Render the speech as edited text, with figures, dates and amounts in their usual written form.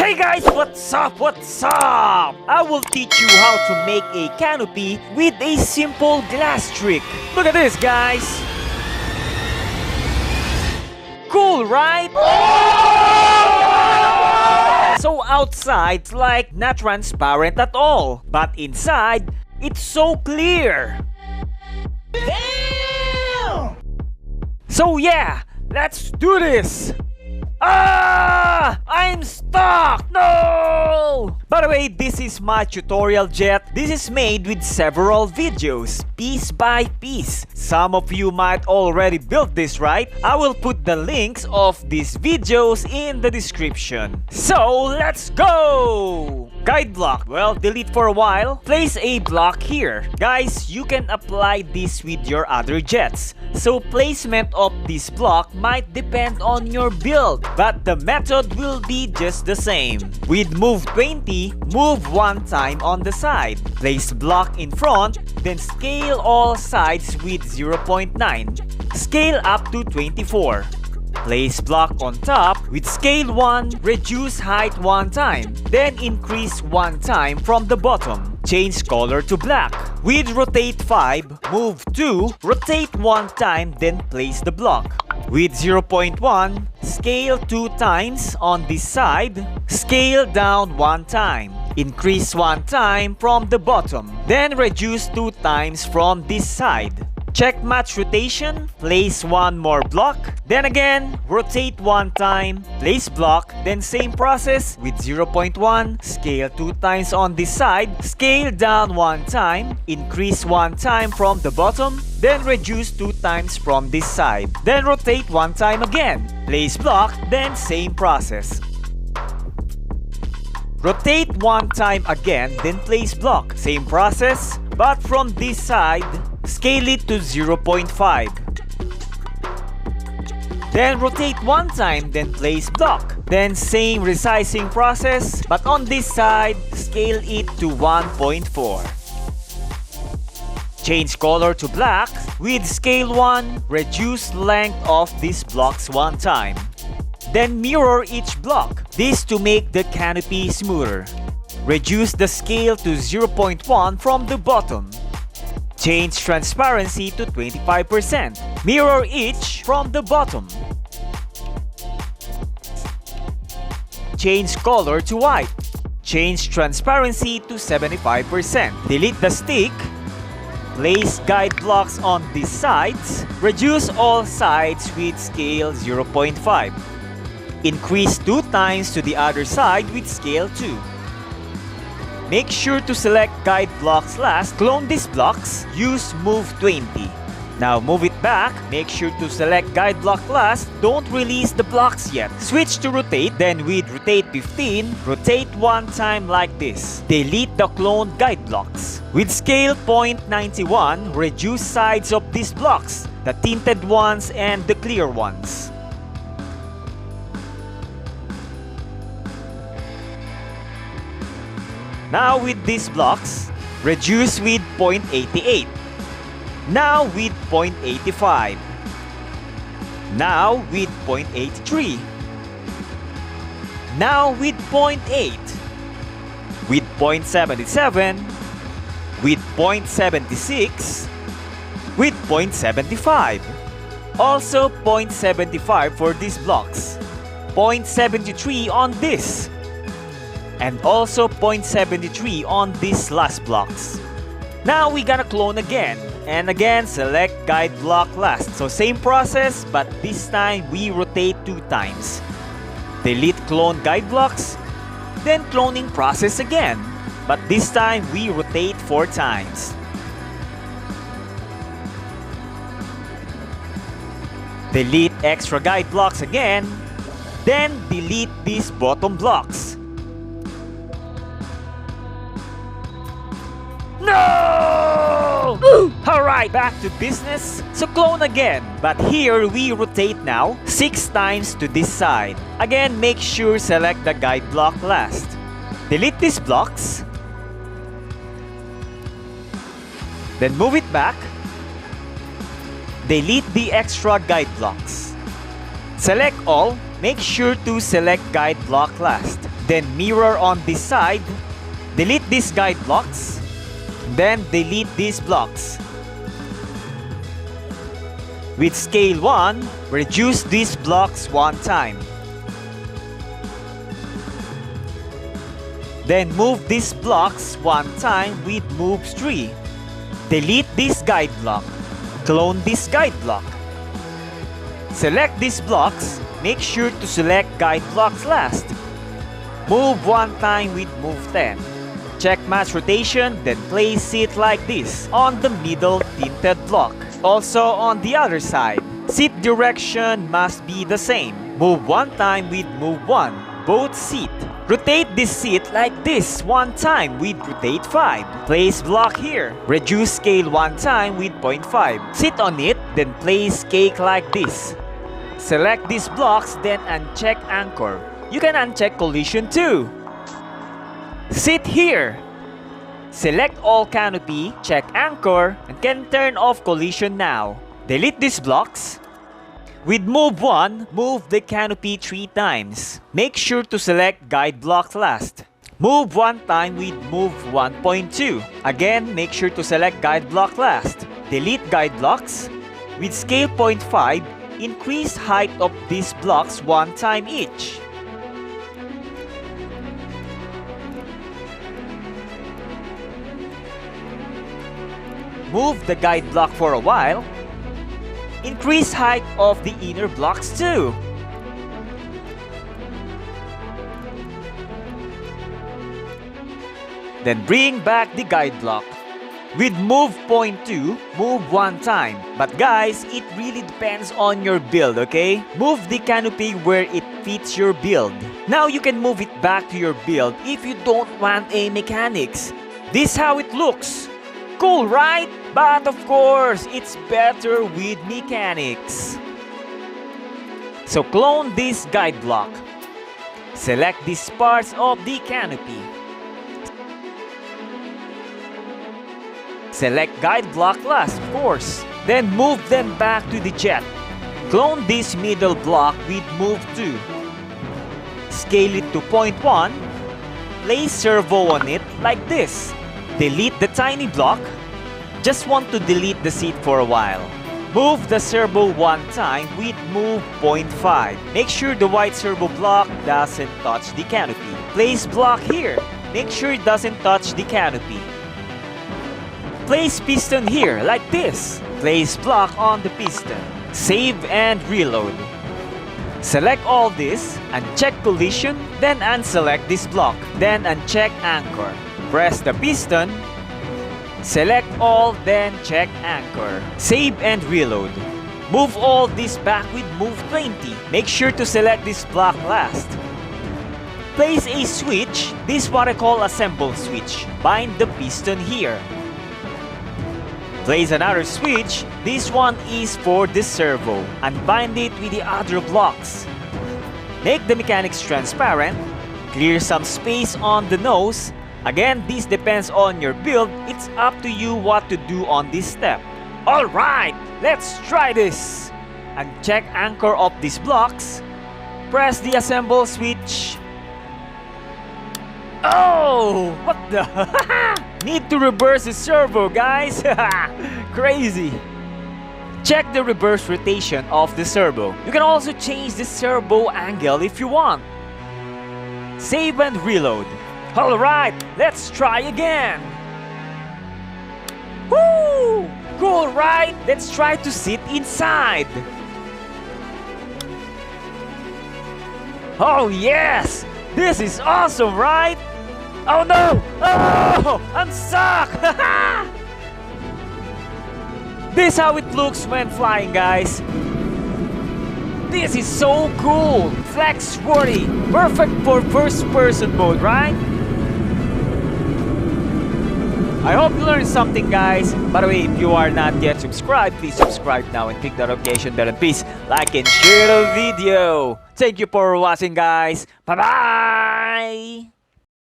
Hey guys, what's up? What's up? I will teach you how to make a canopy with a simple glass trick. Look at this, guys. Cool, right? So outside, it's like not transparent at all. But inside, it's so clear. Damn! So yeah, let's do this. I'm stuck! No! By the way, this is my tutorial jet. This is made with several videos, piece by piece. Some of you might already build this, right? I will put the links of these videos in the description. So, let's go! Guide block. Well, delete for a while. Place a block here. Guys, you can apply this with your other jets. So, placement of this block might depend on your build, but the method will be just the same. With move 20, move one time on the side. Place block in front, then scale all sides with 0.9. Scale up to 24. Place block on top with scale 1, reduce height one time, then increase one time from the bottom. Change color to black. With rotate 5, move 2, rotate one time, then place the block. With 0.1, scale 2 times on this side, scale down one time. Increase one time from the bottom, then reduce 2 times from this side. Check match rotation, place one more block, then again, rotate one time, place block, then same process with 0.1, scale 2 times on this side, scale down one time, increase one time from the bottom, then reduce 2 times from this side, then rotate one time again, place block, then same process. Rotate one time again, then place block, same process, but from this side, scale it to 0.5. Then rotate one time, then place block. Then same resizing process, but on this side, scale it to 1.4. Change color to black. With scale 1, reduce length of these blocks one time. Then mirror each block, this to make the canopy smoother. Reduce the scale to 0.1 from the bottom. Change transparency to 25%. Mirror each from the bottom. Change color to white. Change transparency to 75%. Delete the stick. Place guide blocks on these sides. Reduce all sides with scale 0.5. Increase 2 times to the other side with scale 2. Make sure to select guide blocks last. Clone these blocks. Use move 20. Now move it back. Make sure to select guide block last. Don't release the blocks yet. Switch to rotate. Then with rotate 15, rotate one time like this. Delete the cloned guide blocks. With scale 0.91, reduce sides of these blocks, the tinted ones and the clear ones. Now with these blocks, reduce with 0.88. Now with 0.85. Now with 0.83. Now with 0.8. With 0.77. With 0.76. With 0.75. Also 0.75 for these blocks. 0.73 on this. And also 0.73 on these last blocks. Now we gonna clone again, and again select guide block last. So same process, but this time we rotate 2 times. Delete clone guide blocks, then cloning process again, but this time we rotate 4 times. Delete extra guide blocks again, then delete these bottom blocks. No! Alright, back to business. So clone again, but here we rotate now 6 times to this side. Again, make sure select the guide block last. Delete these blocks. Then move it back. Delete the extra guide blocks. Select all. Make sure to select guide block last. then mirror on this side. Delete these guide blocks, then delete these blocks. With scale 1, reduce these blocks one time. Then move these blocks one time with moves 3. Delete this guide block. Clone this guide block. Select these blocks. Make sure to select guide blocks last. Move one time with move 10. Check match rotation, then place it like this on the middle tinted block. Also on the other side, seat direction must be the same. Move one time with move 1, both seat. Rotate this seat like this one time with rotate 5. Place block here. Reduce scale one time with 0.5. Sit on it, then place cake like this. Select these blocks, then uncheck anchor. You can uncheck collision too. Sit here. Select all canopy, check anchor, and can turn off collision now. Delete these blocks. With move 1, move the canopy 3 times. Make sure to select guide blocks last. Move one time with move 1.2. Again, make sure to select guide block last. Delete guide blocks. With scale 0.5, increase height of these blocks one time each. Move the guide block for a while. Increase height of the inner blocks too. Then bring back the guide block. With move 0.2, move one time. But guys, it really depends on your build, okay? Move the canopy where it fits your build. Now you can move it back to your build if you don't want a mechanics. This is how it looks. Cool, right? But of course, it's better with mechanics. So clone this guide block. Select these parts of the canopy. Select guide block last, of course. Then move them back to the jet. Clone this middle block with move 2. Scale it to 0.1. Place servo on it like this. Delete the tiny block. Just want to delete the seat for a while. Move the servo one time with move 0.5. Make sure the white servo block doesn't touch the canopy. Place block here. Make sure it doesn't touch the canopy. Place piston here like this. Place block on the piston. Save and reload. Select all this, uncheck collision, then unselect this block. Then uncheck anchor. Press the piston. Select all, then check anchor. Save and reload. Move all this back with move 20. Make sure to select this block last. Place a switch. This is what I call assemble switch. Bind the piston here. Place another switch. This one is for the servo. Unbind it with the other blocks. Make the mechanics transparent. Clear some space on the nose. Again, this depends on your build. It's up to you what to do on this step. Alright, let's try this. Uncheck anchor of these blocks. Press the assemble switch. Oh, what the? Need to reverse the servo, guys. Crazy. Check the reverse rotation of the servo. You can also change the servo angle if you want. Save and reload. Alright, let's try again. Woo! Cool, right? Let's try to sit inside. Oh yes! This is awesome, right? Oh no! Oh! I'm stuck! This is how it looks when flying, guys. This is so cool! Flex worthy! Perfect for first person mode, right? I hope you learned something, guys. By the way, if you are not yet subscribed, please subscribe now and click the notification bell, and please like and share the video. Thank you for watching, guys. Bye-bye!